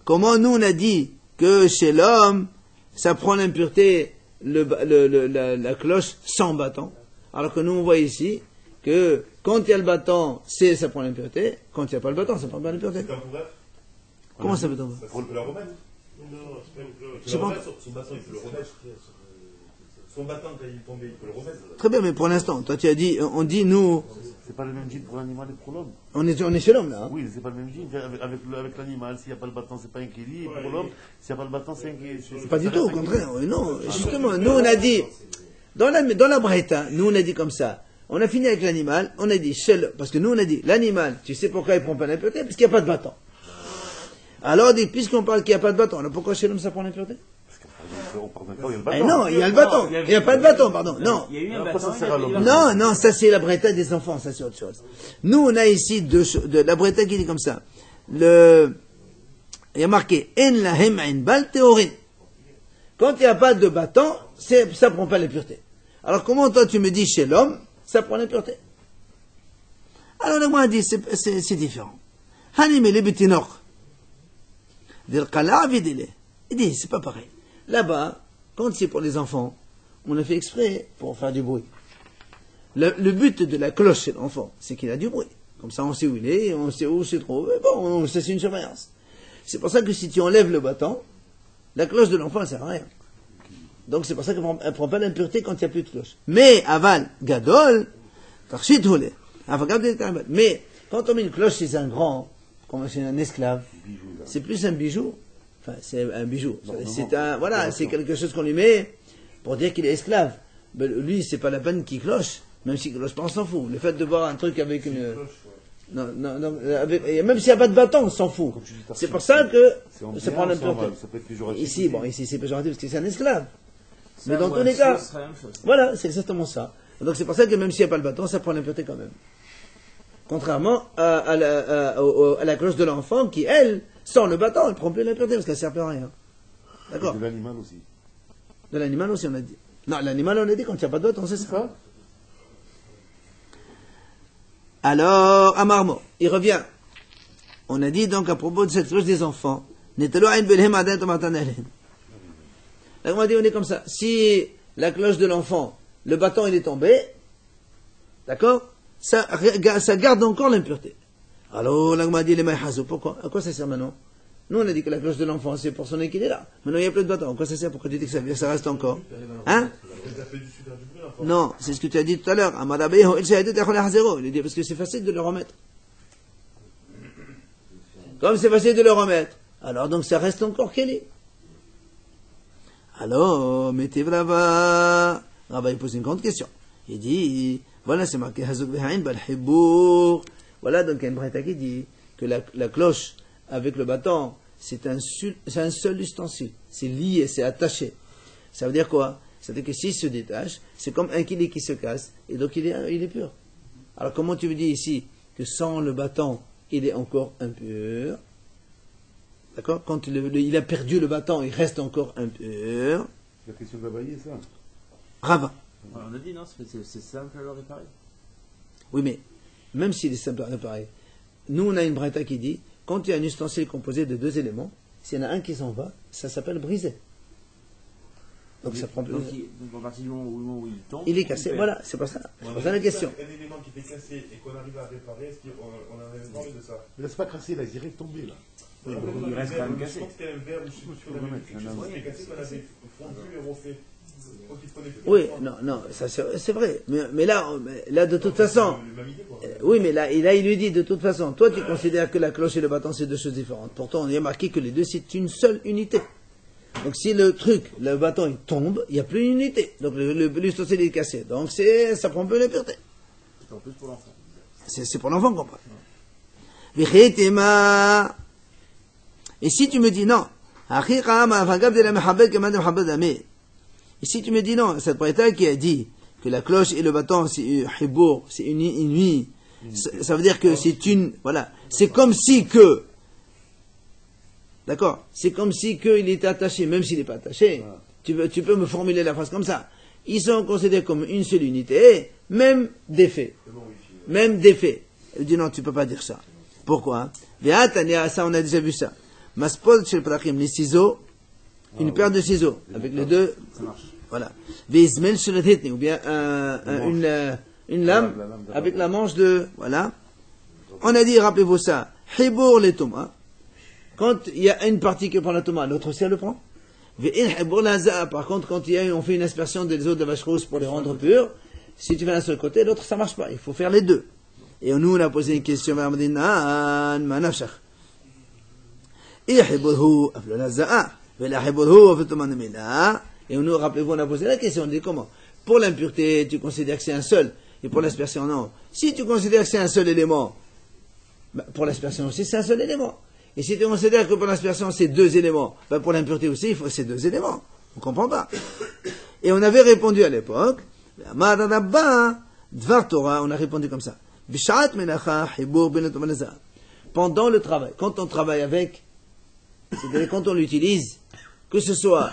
Comment nous on a dit que chez l'homme, ça prend l'impureté, la cloche sans bâton. Alors que nous on voit ici que quand il y a le bâton, ça prend l'impureté. Quand il n'y a pas le bâton, ça prend pas l'impureté. Comment ça peut tomber? Pour le remettre. Je sais pas. Son bâton, il peut le remettre. Son bâton, quand il est tombé, il peut le remettre. Très bien, mais pour l'instant, toi tu as dit, on dit nous. C'est pas le même jean pour l'animal et pour l'homme. On est chez l'homme là. Hein? Oui, c'est pas le même jean. Avec l'animal, s'il n'y a pas le bâton, c'est pas un kéli. Et pour l'homme, s'il n'y a pas le bâton, c'est un kéli. Pas du tout, au contraire. Non, justement, nous on a dit, dans la Braïta, nous on a dit comme ça. On a fini avec l'animal, on a dit chez l'homme, parce que nous on a dit, l'animal, tu sais pourquoi il prend pas l'impureté? Parce qu'il n'y a pas de bâton. Alors on dit, puisqu'on parle qu'il n'y a pas de bâton, alors pourquoi chez l'homme ça prend l'impureté? Non, il y a le bâton. Il n'y a pas de bâton, pardon. Non. Il y a eu un bâton. Non, ça c'est la Braïta des enfants, ça c'est autre chose. Nous, on a ici la Braïta qui dit comme ça. Il y a marqué, En lahem ein bal teorin. Quand il n'y a pas de bâton, ça ne prend pas l'impureté. Alors comment toi tu me dis chez l'homme, ça prend l'impureté? Alors le moi dit, c'est différent. Hanime le betinor. Del qala vidile. Il dit, c'est pas pareil. Là-bas, quand c'est pour les enfants, on a fait exprès pour faire du bruit. Le but de la cloche chez l'enfant, c'est qu'il a du bruit. Comme ça, on sait où il est, on sait où se trouve. Bon, c'est une surveillance. C'est pour ça que si tu enlèves le bâton, la cloche de l'enfant, elle sert à rien. Donc c'est pour ça qu'elle ne prend pas l'impureté quand il n'y a plus de cloche. Mais, aval, gadol, tarchit hule. Mais, quand on met une cloche chez un grand, comme chez un esclave, c'est plus un bijou. Enfin, c'est un bijou. C'est quelque chose qu'on lui met pour dire qu'il est esclave. Mais lui, c'est pas la peine qu'il cloche. Même s'il cloche pas, on s'en fout. Le fait de voir un truc avec une... Non, et même s'il n'y a pas de bâton, on s'en fout. C'est pour ça que ça prend l'impureté. Ici, c'est péjoratif parce que c'est un esclave. Mais dans tous les cas, voilà, c'est exactement ça. Donc c'est pour ça que même s'il n'y a pas le bâton, ça prend l'impureté quand même. Contrairement à la cloche de l'enfant qui, elle, sans le bâton, elle ne prend plus l'impureté parce qu'elle ne sert plus à rien. D'accord. De l'animal aussi. De l'animal aussi, on a dit. Non, l'animal, on a dit quand il n'y a pas de bâton, c'est ça. Alors, Amarmo, il revient. On a dit donc à propos de cette cloche des enfants, là, on a dit, on est comme ça. Si la cloche de l'enfant, le bâton, il est tombé, d'accord, ça garde encore l'impureté. Alors, là, on a dit, les maïhazou, pourquoi? À quoi ça sert maintenant? Nous, on a dit que la cloche de l'enfant, c'est pour sonner qu'il est là. Maintenant, il n'y a plus de bâton. À quoi ça sert? Pourquoi tu dis que ça reste encore? Hein? Non, c'est ce que tu as dit tout à l'heure. Il dit parce que c'est facile de le remettre. Comme c'est facile de le remettre, alors donc ça reste encore qu'elle est. Alors, mettez Rava. Rava, il pose une grande question. Il dit, voilà, c'est marqué Hazuk Behain Bal Hibour. Voilà, donc il y a une braïta qui dit que la cloche avec le bâton, c'est un seul ustensile. C'est lié, c'est attaché. Ça veut dire quoi? C'est-à-dire que s'il se détache, c'est comme un kili qui se casse, et donc il est pur. Alors comment tu me dis ici que sans le bâton, il est encore impur? D'accord? Quand il a perdu le bâton, il reste encore impur. La question de la bailler, ça. Rava. On a dit non, c'est simple à le réparer. Oui, mais même s'il est simple à réparer, nous on a une braïta qui dit, quand il y a un ustensile composé de deux éléments, s'il y en a un qui s'en va, ça s'appelle brisé. Donc ça prend plus. Donc à partir du moment où il tombe, il est cassé, voilà, c'est pas ça. C'est pas ça la question. Un élément qui était cassé et qu'on arrive à réparer, est-ce qu'on en avait parlé de ça? Mais là, c'est pas cassé, là, il dirait tomber, là. il reste quand même cassé. Je pense qu'il y a un verre ou je sais plus, on avait quelque chose qui est cassé, qu'on avait fondu et refait. Oui, non, ça c'est vrai. Mais là, de toute façon, oui, mais là, il lui dit, de toute façon, toi tu considères que la cloche et le bâton c'est deux choses différentes. Pourtant, on y a marqué que les deux c'est une seule unité. Donc si le bâton il tombe, il n'y a plus une unité. Donc l'ustensile est cassé. Donc ça prend un peu l'impureté. C'est en plus pour l'enfant. C'est pour l'enfant qu'on parle. Et si tu me dis non, et si tu me dis non, cette braïta qui a dit que la cloche et le bâton c'est hibour, c'est une nuit, ça veut dire que c'est voilà, c'est comme si que, d'accord, c'est comme si que il était attaché, même s'il n'est pas attaché, tu peux me formuler la phrase comme ça. Ils sont considérés comme une seule unité, même d'effet. Il dit non, tu peux pas dire ça. Pourquoi? Ça, on a déjà vu ça. Maspod chez le prakim, les ciseaux, une paire de ciseaux, avec les deux, voilà. Vizmel sur le ou bien une lame, avec la manche de, voilà. On a dit, rappelez-vous ça, hibour les tomas. Quand il y a une partie qui prend la toma, l'autre aussi elle le prend. Par contre, quand on fait une aspersion des os de vache rousse pour les rendre purs, si tu fais d'un seul côté, l'autre ça marche pas. Il faut faire les deux. Et nous, on a posé une question à Madina, manafshach. Et nous, rappelez-vous, on a posé la question, on dit comment? Pour l'impureté, tu considères que c'est un seul, et pour l'aspersion, non. Si tu considères que c'est un seul élément, pour l'aspersion aussi, c'est un seul élément. Et si tu considères que pour l'aspersion, c'est deux éléments, pour l'impureté aussi, il faut ces deux éléments. On ne comprend pas. Et on avait répondu à l'époque, Dvar Torah, on a répondu comme ça. Pendant le travail, quand on travaille avec, c'est-à-dire quand on l'utilise, que ce soit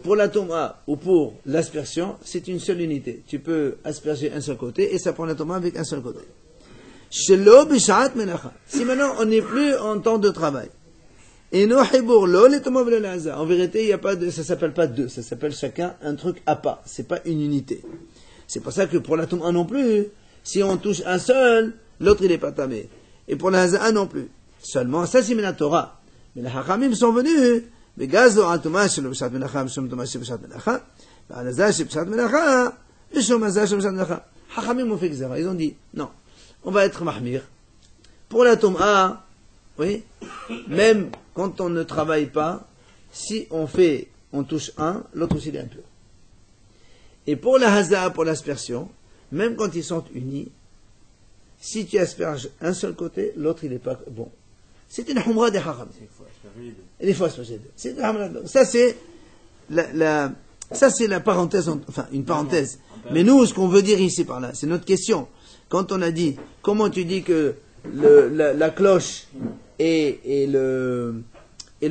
pour la toma ou pour l'aspersion, c'est une seule unité. Tu peux asperger un seul côté et ça prend la toma avec un seul côté. Si maintenant on n'est plus en temps de travail, et en vérité, il y a pas ça s'appelle pas deux, ça s'appelle chacun un truc à part. C'est pas une unité. C'est pour ça que pour la toma non plus, si on touche un seul, l'autre il est pas tamé. Et pour la haza non plus. Seulement, ça c'est la Torah. Mais les Hachamim sont venus וגז לא על טומאה שלו בשעת מלאכה, ושום טומאה שבשעת מלאכה, ועל הזל שבשעת מלאכה, ושום הזל שבשעת מלאכה. חכמים ont fait גזרה, ils ont dit, non, on va être mahmir. Pour la tom'a, oui, même quand on ne travaille pas, si on touche un, l'autre aussi il est impur. Et pour la haza, pour l'aspersion, même quand ils sont unis, si tu asperges un seul côté, l'autre il n'est pas bon. C'est une humra des haram. Et des fois, c'est une humra. Ça c'est la parenthèse, enfin une parenthèse. Mais nous, ce qu'on veut dire ici par là, c'est notre question. Quand on a dit, comment tu dis que la cloche et le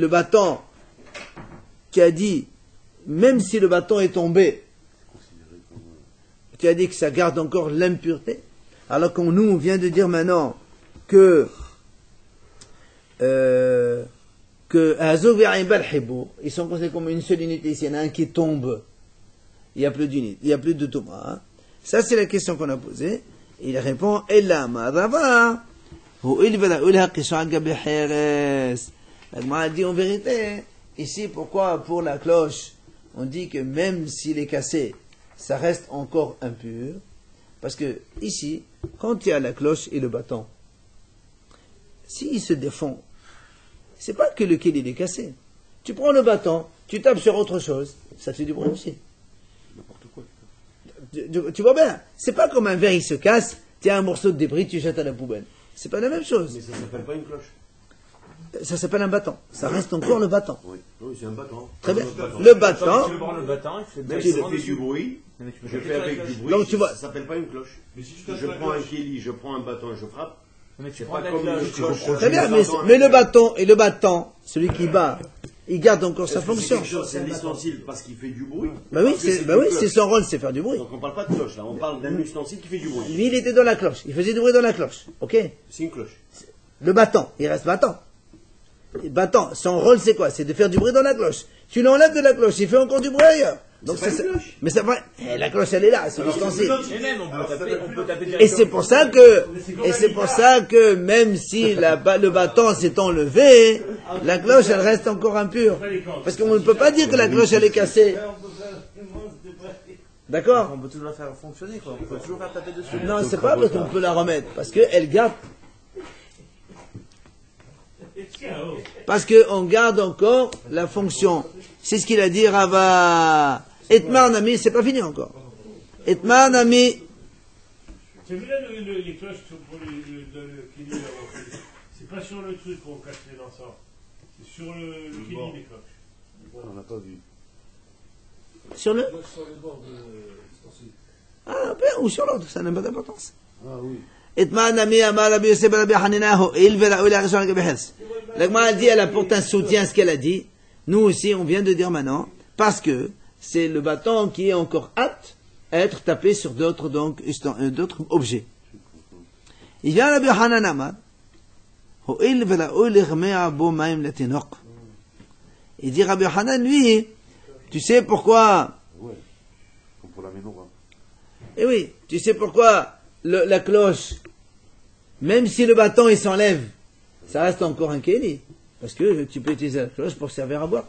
bâton, tu as dit, même si le bâton est tombé, tu as dit que ça garde encore l'impureté, alors qu'on nous, on vient de dire maintenant que ils sont considérés comme une seule unité. S'il y en a un qui tombe, il n'y a plus d'unité, il n'y a plus de Touma. Hein. Ça, c'est la question qu'on a posée. Il répond, Ella Madava, ou il va la a dit en vérité, ici, pourquoi pour la cloche, on dit que même s'il est cassé, ça reste encore impur. Parce que ici, quand il y a la cloche et le bâton, s'il se défend, c'est pas que le kil il est cassé. Tu prends le bâton, tu tapes sur autre chose, ça te fait du bruit aussi. N'importe quoi. Tu vois bien, c'est pas comme un verre il se casse, tu as un morceau de débris, tu jettes à la poubelle. C'est pas la même chose. Mais ça s'appelle pas une cloche. Ça s'appelle un bâton. Ça reste encore le bâton. Oui, oui c'est un bâton. Très bien. Le bâton. Si tu prends le bâton, il fait Même si ça fait du bruit, je fais avec du bruit, donc, tu vois, ça s'appelle pas une cloche. Mais si tu Je prends un kéli, je prends un bâton et je frappe. Mais tu C'est prends pas la comme une cloche. cloche. très bien, mais le bâton et le bâton, celui qui bat, il garde encore sa Est-ce que fonction. C'est quelque chose, c'est un ustensile parce qu'il fait du bruit. Bah oui, Parce que c'est son rôle, c'est faire du bruit. Donc on parle pas de cloche là, on parle d'un ustensile qui fait du bruit. Lui, il était dans la cloche. Il faisait du bruit dans la cloche. Ok? C'est une cloche. Le bâton, il reste bâton. Et bâton, son rôle c'est quoi? C'est de faire du bruit dans la cloche. Tu l'enlèves de la cloche, il fait encore du bruit ailleurs. Donc C'est pas une cloche. mais ça va. La cloche elle est là, c'est l'ustensile. Et même, on peut taper Et c'est pour ça que même si le bâton s'est enlevé, la cloche elle reste encore impure. Parce qu'on ne peut pas dire que la cloche elle est cassée. D'accord? On peut toujours la faire fonctionner, quoi. On peut toujours faire taper dessus. Non, c'est pas parce qu'on peut la remettre, parce qu'elle garde. Parce qu'on garde encore la fonction. C'est ce qu'il a dit Rava. Etmar Nami, c'est pas fini encore. Etmar Nami. C'est vrai, les cloches pour le kili, c'est pas sur le truc qu'on casse les lanceurs. C'est sur le kili, les cloches. On n'a pas vu. Sur le. Sur le bord de l'ustensile. Ah, ben, ou sur l'autre, ça n'a pas d'importance. Ah oui. Etmar Nami, Amar Rabbi Yosef Rabbi Haninahu, il verra où la raison avec Behels. La Gemara a dit, elle apporte un soutien à ce qu'elle a dit. Nous aussi, on vient de dire maintenant, parce que c'est le bâton qui est encore apte à être tapé sur d'autres objets. Il vient Rabbi Hanan Amar, il dit Rabbi Hanan, lui, tu sais pourquoi? Ouais. Comme pour la menorah. Eh oui, tu sais pourquoi la cloche, même si le bâton il s'enlève, ça reste encore un kéli. Parce que tu peux utiliser la cloche pour servir à boire.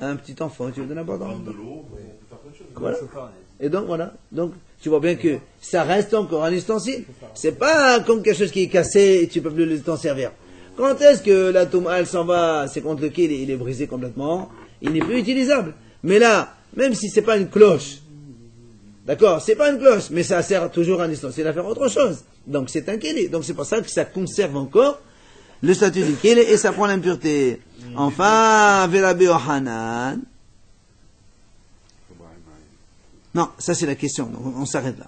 À un petit enfant, tu lui donnes à boire dans de l'eau, on peut faire plein de choses. Voilà. Et donc voilà. Donc tu vois bien que ça reste encore un ustensile. C'est pas comme quelque chose qui est cassé et tu peux plus t'en servir. Quand est-ce que la touma elle s'en va, c'est contre lequel il est brisé complètement, il n'est plus utilisable. Mais là, même si c'est pas une cloche, d'accord, c'est pas une cloche, mais ça sert toujours un ustensile à faire autre chose. Donc c'est un kéli. Donc c'est pour ça que ça conserve encore le statut du kéli et ça prend l'impureté. Enfin, Rabbi Yohanan. Non, ça c'est la question. Donc on s'arrête là.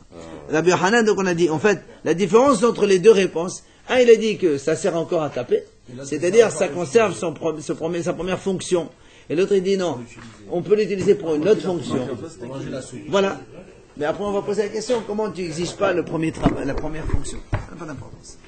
Rabbi Yohanan, donc on a dit, en fait, la différence entre les deux réponses, un il a dit que ça sert encore à taper, c'est-à-dire ça conserve sa première fonction. Et l'autre il dit non, on peut l'utiliser pour une autre fonction. Voilà. Mais après on va poser la question, comment tu n'exiges pas le premier travail, la première fonction? Ça n'a pas d'importance.